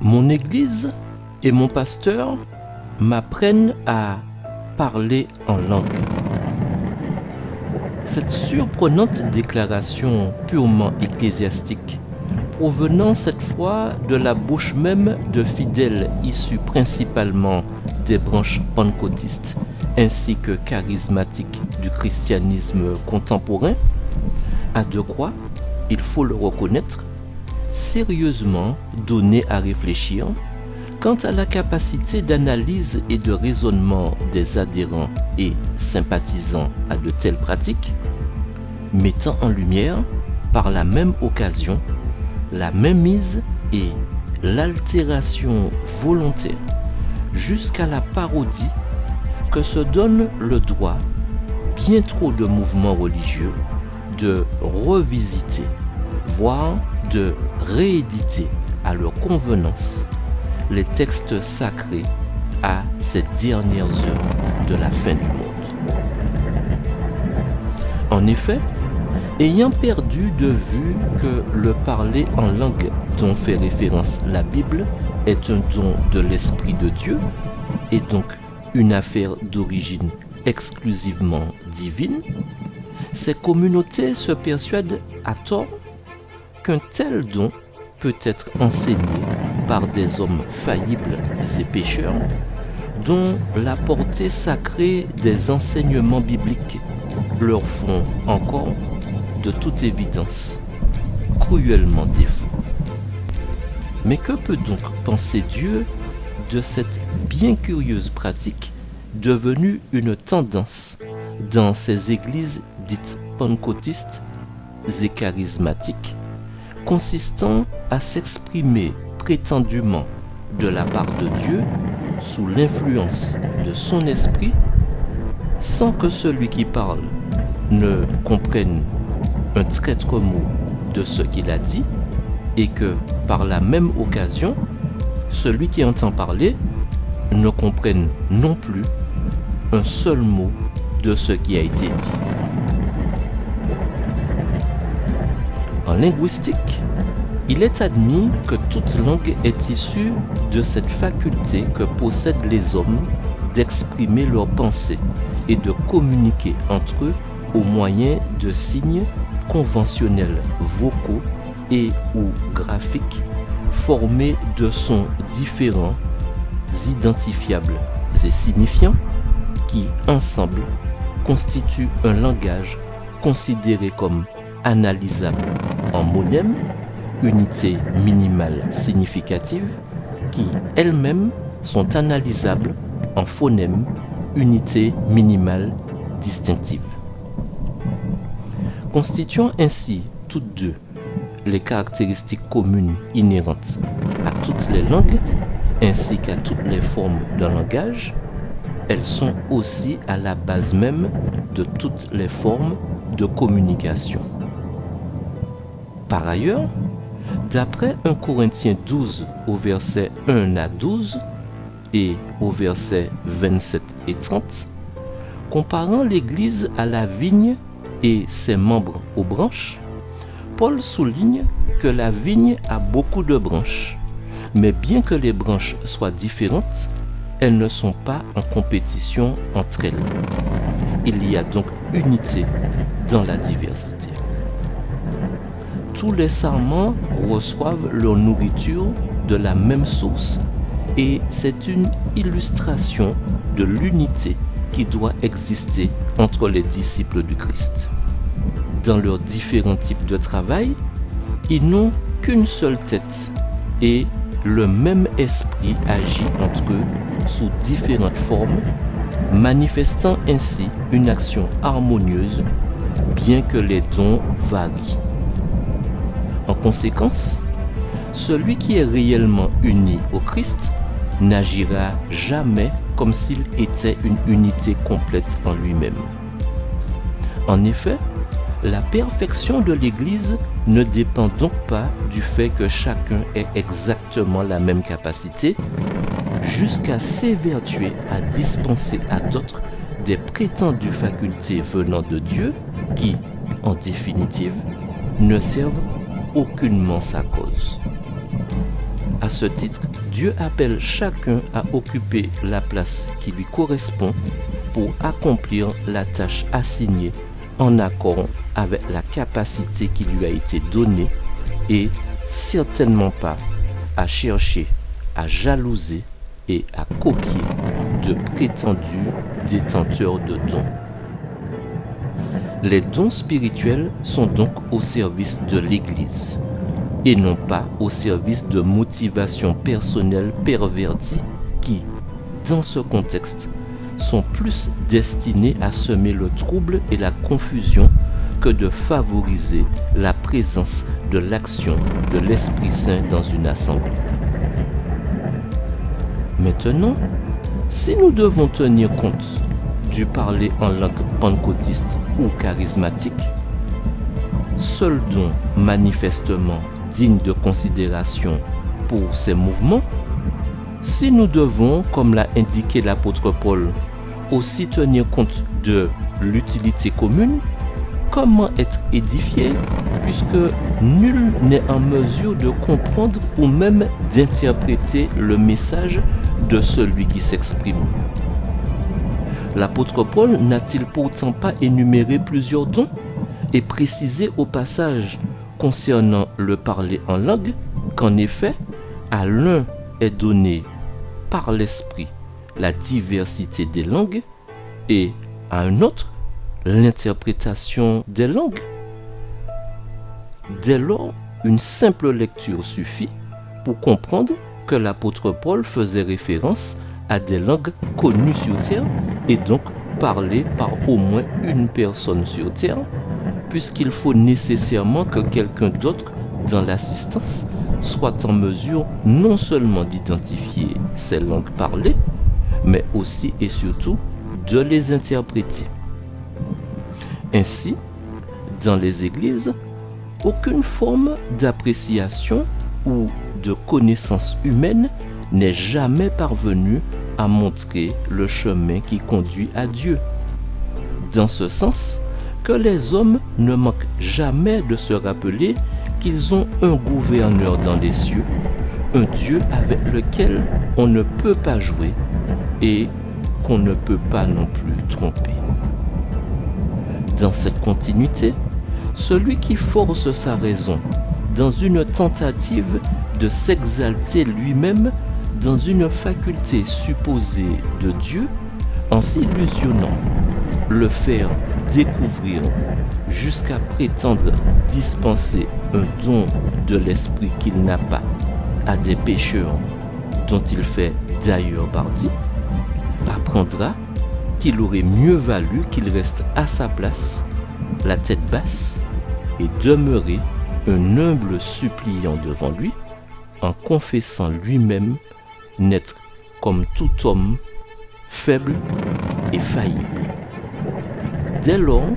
Mon Église et mon pasteur m'apprennent à parler en langue. Cette surprenante déclaration purement ecclésiastique, provenant cette fois de la bouche même de fidèles issus principalement des branches pentecôtistes ainsi que charismatiques du christianisme contemporain, a de quoi, il faut le reconnaître, sérieusement donné à réfléchir quant à la capacité d'analyse et de raisonnement des adhérents et sympathisants à de telles pratiques, mettant en lumière, par la même occasion, la mainmise et l'altération volontaire jusqu'à la parodie que se donne le droit bien trop de mouvements religieux de revisiter, voire de rééditer à leur convenance les textes sacrés à ces dernières heures de la fin du monde. En effet, ayant perdu de vue que le parler en langue dont fait référence la Bible est un don de l'Esprit de Dieu et donc une affaire d'origine exclusivement divine, ces communautés se persuadent à tort qu'un tel don peut être enseigné par des hommes faillibles et pécheurs, dont la portée sacrée des enseignements bibliques leur font encore, de toute évidence, cruellement défaut. Mais que peut donc penser Dieu de cette bien curieuse pratique devenue une tendance dans ces églises dites pentecôtistes et charismatiques, consistant à s'exprimer prétendument de la part de Dieu sous l'influence de son esprit, sans que celui qui parle ne comprenne un traître mot de ce qu'il a dit, et que par la même occasion, celui qui entend parler ne comprenne non plus un seul mot de ce qui a été dit. En linguistique, il est admis que toute langue est issue de cette faculté que possèdent les hommes d'exprimer leurs pensées et de communiquer entre eux au moyen de signes conventionnels vocaux et ou graphiques formés de sons différents, identifiables et signifiants qui, ensemble, constituent un langage considéré comme analysable en monème, unité minimale significative, qui elles-mêmes sont analysables en phonème, unité minimale distinctive. Constituant ainsi toutes deux les caractéristiques communes inhérentes à toutes les langues, ainsi qu'à toutes les formes d'un langage, elles sont aussi à la base même de toutes les formes de communication. Par ailleurs, d'après 1 Corinthiens 12 au verset 1 à 12 et au verset 27 et 30, comparant l'Église à la vigne et ses membres aux branches, Paul souligne que la vigne a beaucoup de branches, mais bien que les branches soient différentes, elles ne sont pas en compétition entre elles. Il y a donc unité dans la diversité. Tous les sarments reçoivent leur nourriture de la même source et c'est une illustration de l'unité qui doit exister entre les disciples du Christ. Dans leurs différents types de travail, ils n'ont qu'une seule tête et le même esprit agit entre eux sous différentes formes, manifestant ainsi une action harmonieuse, bien que les dons varient. En conséquence, celui qui est réellement uni au Christ n'agira jamais comme s'il était une unité complète en lui-même. En effet, la perfection de l'Église ne dépend donc pas du fait que chacun ait exactement la même capacité, jusqu'à s'évertuer à dispenser à d'autres des prétendues facultés venant de Dieu qui, en définitive, ne servent aucunement sa cause. À ce titre, Dieu appelle chacun à occuper la place qui lui correspond pour accomplir la tâche assignée en accord avec la capacité qui lui a été donnée et certainement pas à chercher, à jalouser et à copier de prétendus détenteurs de dons. Les dons spirituels sont donc au service de l'Église et non pas au service de motivations personnelles perverties qui, dans ce contexte, sont plus destinées à semer le trouble et la confusion que de favoriser la présence de l'action de l'Esprit Saint dans une assemblée. Maintenant, si nous devons tenir compte du parler en langue pentecôtiste ou charismatique, seul don manifestement digne de considération pour ces mouvements, si nous devons, comme l'a indiqué l'apôtre Paul, aussi tenir compte de l'utilité commune, comment être édifié, puisque nul n'est en mesure de comprendre ou même d'interpréter le message de celui qui s'exprime. L'apôtre Paul n'a-t-il pourtant pas énuméré plusieurs dons et précisé au passage concernant le parler en langue qu'en effet, à l'un est donné par l'Esprit la diversité des langues et à un autre l'interprétation des langues. Dès lors, une simple lecture suffit pour comprendre que l'apôtre Paul faisait référence à des langues connues sur terre et donc parlées par au moins une personne sur terre, puisqu'il faut nécessairement que quelqu'un d'autre dans l'assistance soit en mesure non seulement d'identifier ces langues parlées, mais aussi et surtout de les interpréter. Ainsi, dans les églises, aucune forme d'appréciation ou de connaissance humaine n'est jamais parvenue à montrer le chemin qui conduit à Dieu. Dans ce sens, que les hommes ne manquent jamais de se rappeler qu'ils ont un gouverneur dans les cieux, un Dieu avec lequel on ne peut pas jouer et qu'on ne peut pas non plus tromper. Dans cette continuité, celui qui force sa raison dans une tentative de s'exalter lui-même dans une faculté supposée de Dieu, en s'illusionnant, le faire découvrir jusqu'à prétendre dispenser un don de l'esprit qu'il n'a pas à des pécheurs dont il fait d'ailleurs partie, apprendra qu'il aurait mieux valu qu'il reste à sa place, la tête basse, et demeurer un humble suppliant devant lui, en confessant lui-même n'être comme tout homme faible et faillible. Dès lors,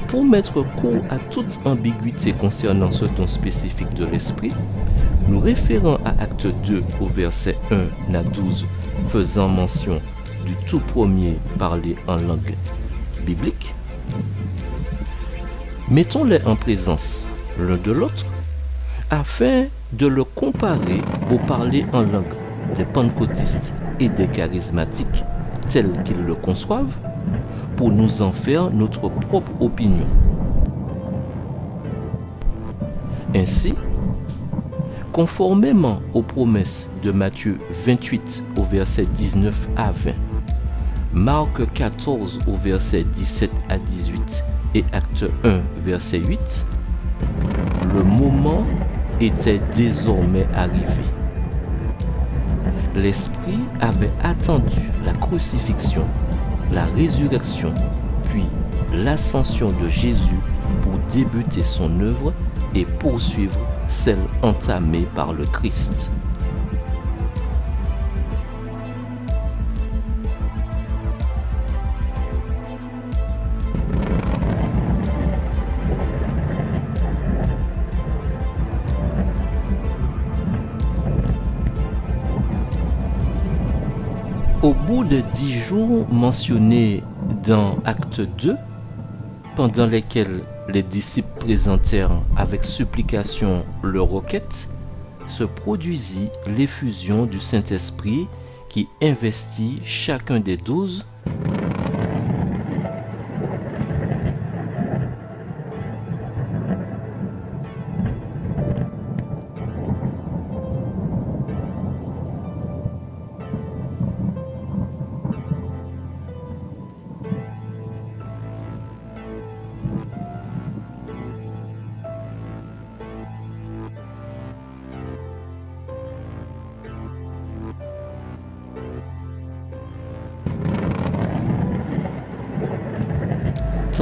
pour mettre court à toute ambiguïté concernant ce don spécifique de l'esprit, nous référons à Acte 2 au verset 1 à 12, faisant mention du tout premier parler en langue biblique. Mettons-les en présence l'un de l'autre afin de le comparer au parler en langue des pentecôtistes et des charismatiques tels qu'ils le conçoivent, pour nous en faire notre propre opinion. Ainsi, conformément aux promesses de Matthieu 28 au verset 19 à 20, Marc 14 au verset 17 à 18 et Acte 1 verset 8, le moment était désormais arrivé. L'Esprit avait attendu la crucifixion, la résurrection, puis l'ascension de Jésus pour débuter son œuvre et poursuivre celle entamée par le Christ. Au bout de 10 jours mentionnés dans Acte 2, pendant lesquels les disciples présentèrent avec supplication leur requête, se produisit l'effusion du Saint-Esprit qui investit chacun des 12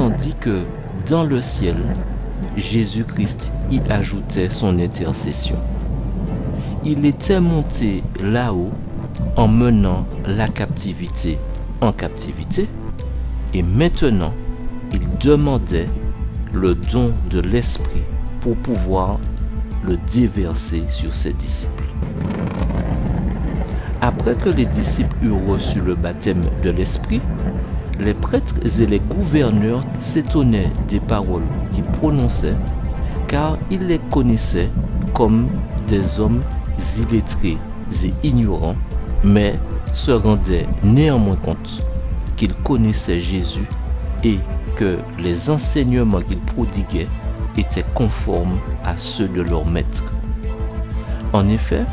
tandis que dans le ciel, Jésus-Christ y ajoutait son intercession. Il était monté là-haut en menant la captivité en captivité, et maintenant il demandait le don de l'Esprit pour pouvoir le déverser sur ses disciples. Après que les disciples eurent reçu le baptême de l'Esprit, les prêtres et les gouverneurs s'étonnaient des paroles qu'ils prononçaient, car ils les connaissaient comme des hommes illettrés et ignorants, mais se rendaient néanmoins compte qu'ils connaissaient Jésus et que les enseignements qu'ils prodiguaient étaient conformes à ceux de leur maître. En effet,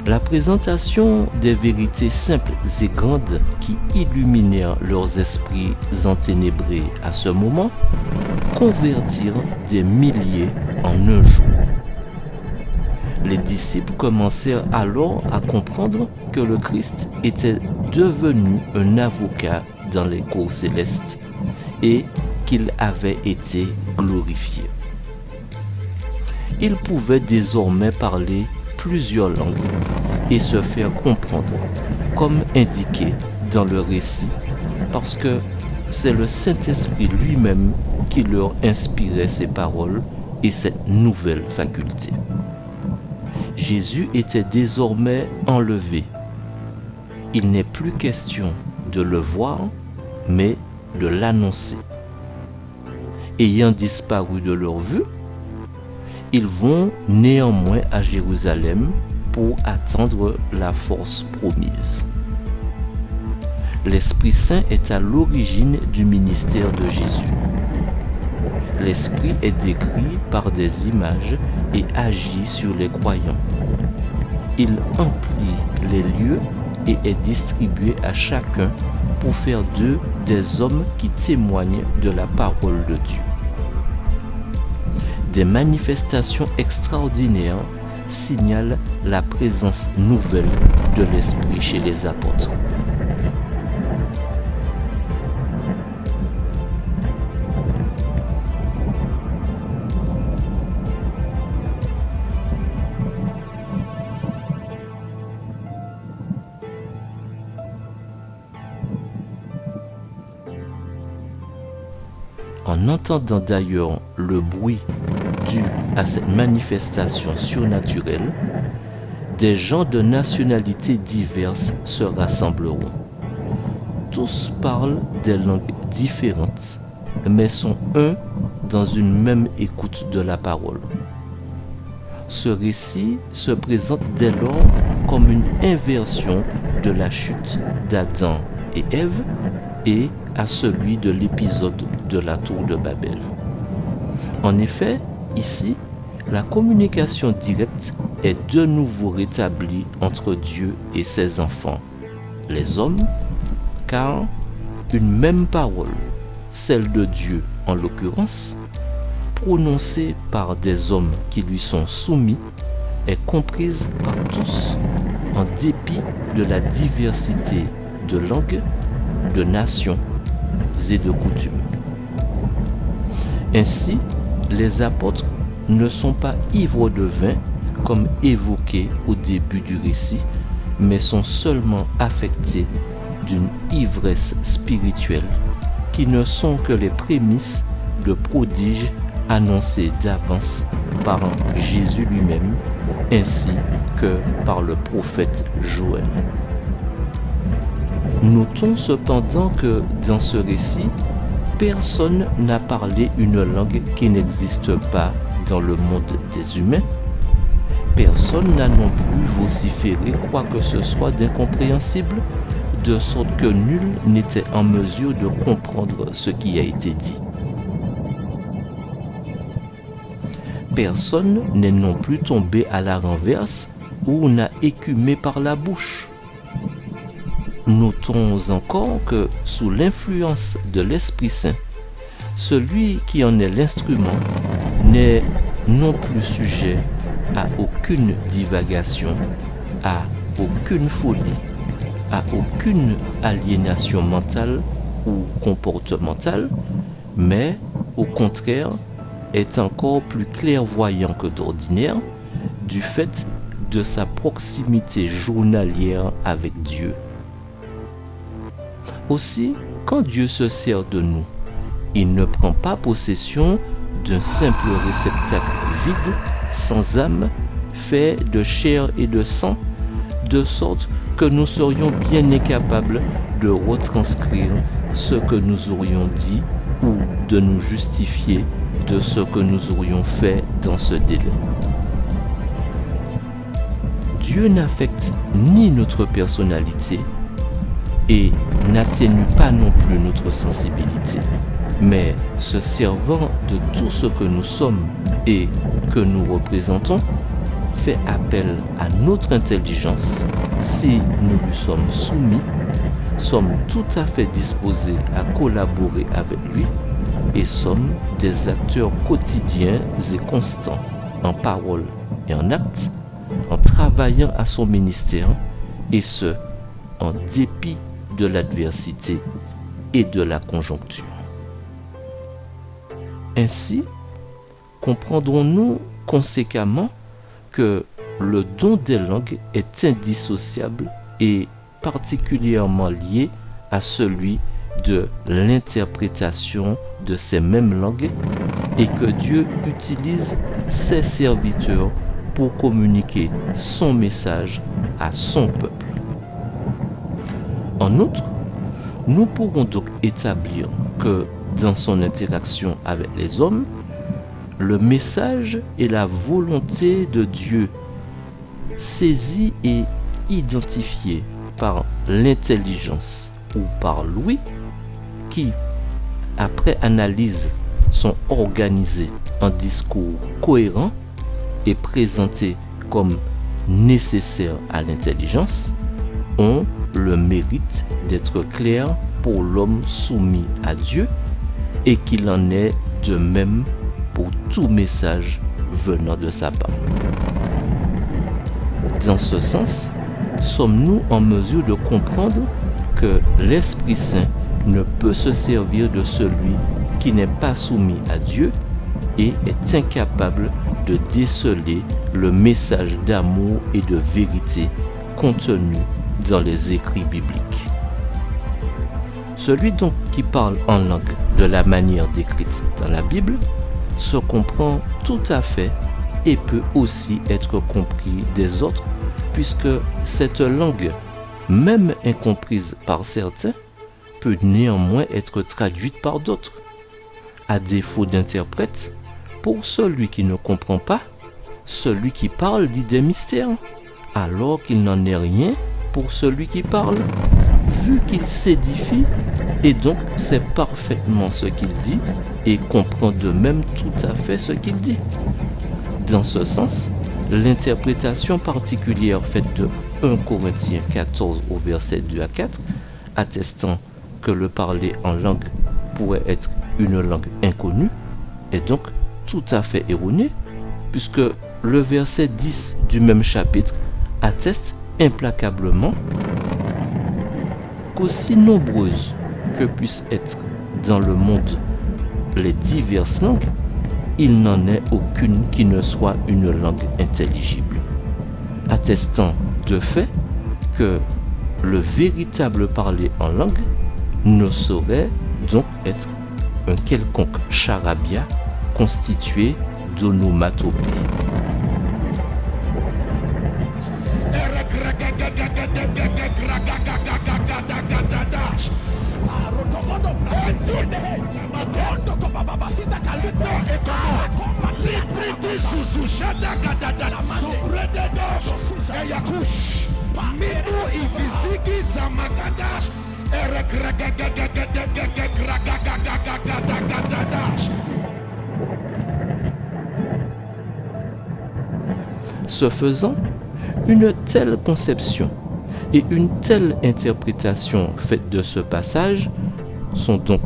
la présentation des vérités simples et grandes qui illuminèrent leurs esprits enténébrés à ce moment convertirent des milliers en un jour. Les disciples commencèrent alors à comprendre que le Christ était devenu un avocat dans les cours célestes et qu'il avait été glorifié. Il pouvait désormais parler plusieurs langues et se faire comprendre, comme indiqué dans le récit, parce que c'est le Saint-Esprit lui-même qui leur inspirait ces paroles et cette nouvelle faculté. Jésus était désormais enlevé. Il n'est plus question de le voir, mais de l'annoncer. Ayant disparu de leur vue, ils vont néanmoins à Jérusalem pour attendre la force promise. L'Esprit Saint est à l'origine du ministère de Jésus. L'Esprit est décrit par des images et agit sur les croyants. Il emplit les lieux et est distribué à chacun pour faire d'eux des hommes qui témoignent de la parole de Dieu. Des manifestations extraordinaires signalent la présence nouvelle de l'Esprit chez les apôtres. En entendant d'ailleurs le bruit dû à cette manifestation surnaturelle, des gens de nationalités diverses se rassembleront. Tous parlent des langues différentes, mais sont un dans une même écoute de la parole. Ce récit se présente dès lors comme une inversion de la chute d'Adam et Ève et à celui de l'épisode de la tour de Babel. En effet, ici, la communication directe est de nouveau rétablie entre Dieu et ses enfants, les hommes, car une même parole, celle de Dieu en l'occurrence, prononcée par des hommes qui lui sont soumis, est comprise par tous en dépit de la diversité de langues, de nations et de coutumes. Ainsi, les apôtres ne sont pas ivres de vin comme évoqué au début du récit, mais sont seulement affectés d'une ivresse spirituelle qui ne sont que les prémices de prodiges annoncés d'avance par Jésus lui-même ainsi que par le prophète Joël. Notons cependant que dans ce récit, personne n'a parlé une langue qui n'existe pas dans le monde des humains, Personne n'a non plus vociféré quoi que ce soit d'incompréhensible, de sorte que nul n'était en mesure de comprendre ce qui a été dit. Personne n'est non plus tombé à la renverse ou n'a écumé par la bouche. Notons encore que sous l'influence de l'Esprit Saint, celui qui en est l'instrument n'est non plus sujet à aucune divagation, à aucune folie, à aucune aliénation mentale ou comportementale, mais au contraire est encore plus clairvoyant que d'ordinaire du fait de sa proximité journalière avec Dieu. Aussi, quand Dieu se sert de nous, il ne prend pas possession d'un simple réceptacle vide, sans âme, fait de chair et de sang, de sorte que nous serions bien incapables de retranscrire ce que nous aurions dit ou de nous justifier de ce que nous aurions fait dans ce délai. Dieu n'affecte ni notre personnalité et n'atténue pas non plus notre sensibilité, mais se servant de tout ce que nous sommes et que nous représentons, fait appel à notre intelligence si nous lui sommes soumis, sommes tout à fait disposés à collaborer avec lui et sommes des acteurs quotidiens et constants en parole et en acte, en travaillant à son ministère, et ce, en dépit de l'adversité et de la conjoncture. Ainsi, comprendrons-nous conséquemment que le don des langues est indissociable et particulièrement lié à celui de l'interprétation de ces mêmes langues et que Dieu utilise ses serviteurs pour communiquer son message à son peuple. En outre, nous pourrons donc établir que dans son interaction avec les hommes, le message et la volonté de Dieu saisis et identifiés par l'intelligence ou par l'ouïe, qui, après analyse, sont organisés en discours cohérents et présentés comme nécessaires à l'intelligence, ont le mérite d'être clairs pour l'homme soumis à Dieu et qu'il en est de même pour tout message venant de sa part. Dans ce sens, sommes-nous en mesure de comprendre que l'Esprit Saint ne peut se servir de celui qui n'est pas soumis à Dieu et est incapable de déceler le message d'amour et de vérité contenu dans les écrits bibliques. Celui donc qui parle en langue de la manière décrite dans la Bible se comprend tout à fait et peut aussi être compris des autres, puisque cette langue, même incomprise par certains, peut néanmoins être traduite par d'autres. À défaut d'interprète, pour celui qui ne comprend pas, celui qui parle dit des mystères, alors qu'il n'en est rien pour celui qui parle, vu qu'il s'édifie et donc sait parfaitement ce qu'il dit et comprend de même tout à fait ce qu'il dit. Dans ce sens, l'interprétation particulière faite de 1 Corinthiens 14 au verset 2 à 4, attestant que le parler en langue pourrait être une langue inconnue, est donc tout à fait erronée, puisque le verset 10 du même chapitre atteste implacablement qu'aussi nombreuses que puissent être dans le monde les diverses langues, il n'en est aucune qui ne soit une langue intelligible, attestant de fait que le véritable parler en langue ne saurait donc être un quelconque charabia constitué d'onomatopées. Ce faisant, une telle conception et une telle interprétation faite de ce passage sont donc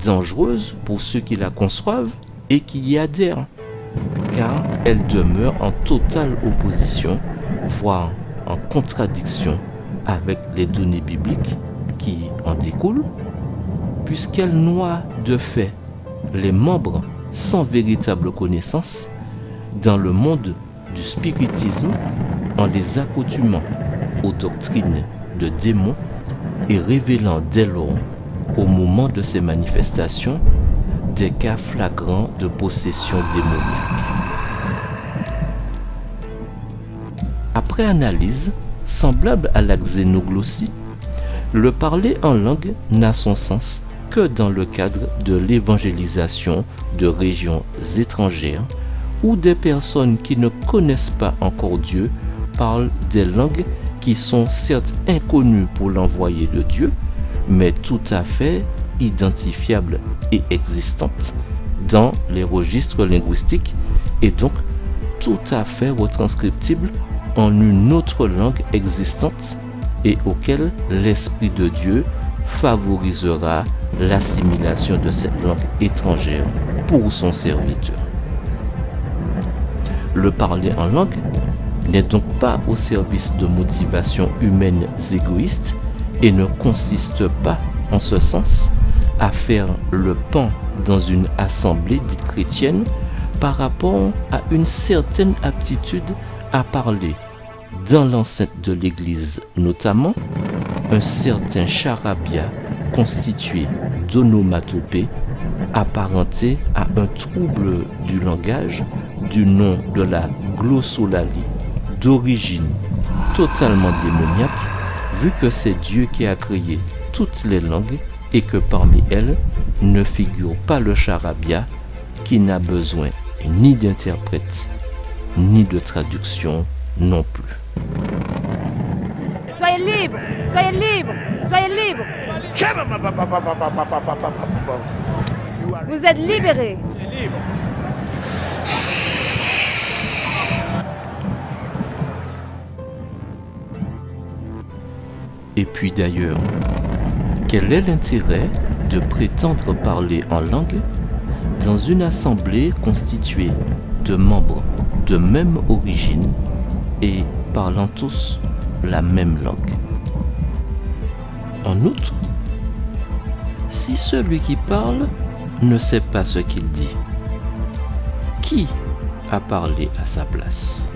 dangereuses pour ceux qui la conçoivent et qui y adhèrent, car elles demeurent en totale opposition, voire en contradiction avec les données bibliques qui en découlent, puisqu'elles noient de fait les membres sans véritable connaissance dans le monde du spiritisme en les accoutumant aux doctrines de démons et révélant dès lors, au moment de ces manifestations, des cas flagrants de possession démoniaque. Après analyse, semblable à la xénoglossie, le parler en langue n'a son sens que dans le cadre de l'évangélisation de régions étrangères où des personnes qui ne connaissent pas encore Dieu parlent des langues qui sont certes inconnues pour l'envoyé de Dieu, mais tout à fait identifiables et existantes dans les registres linguistiques et donc tout à fait retranscriptibles en une autre langue existante et auquel l'Esprit de Dieu favorisera l'assimilation de cette langue étrangère pour son serviteur. Le parler en langue n'est donc pas au service de motivations humaines égoïstes et ne consiste pas, en ce sens, à faire le pan dans une assemblée dite chrétienne par rapport à une certaine aptitude à parler, dans l'enceinte de l'Église notamment, un certain charabia constitué d'onomatopées apparenté à un trouble du langage du nom de la glossolalie, d'origine totalement démoniaque, vu que c'est Dieu qui a créé toutes les langues et que parmi elles ne figure pas le charabia qui n'a besoin ni d'interprète ni de traduction non plus. Soyez libres, soyez libres, soyez libres. Vous êtes libérés. Et puis d'ailleurs, quel est l'intérêt de prétendre parler en langue dans une assemblée constituée de membres de même origine et parlant tous la même langue? En outre, si celui qui parle ne sait pas ce qu'il dit, qui a parlé à sa place?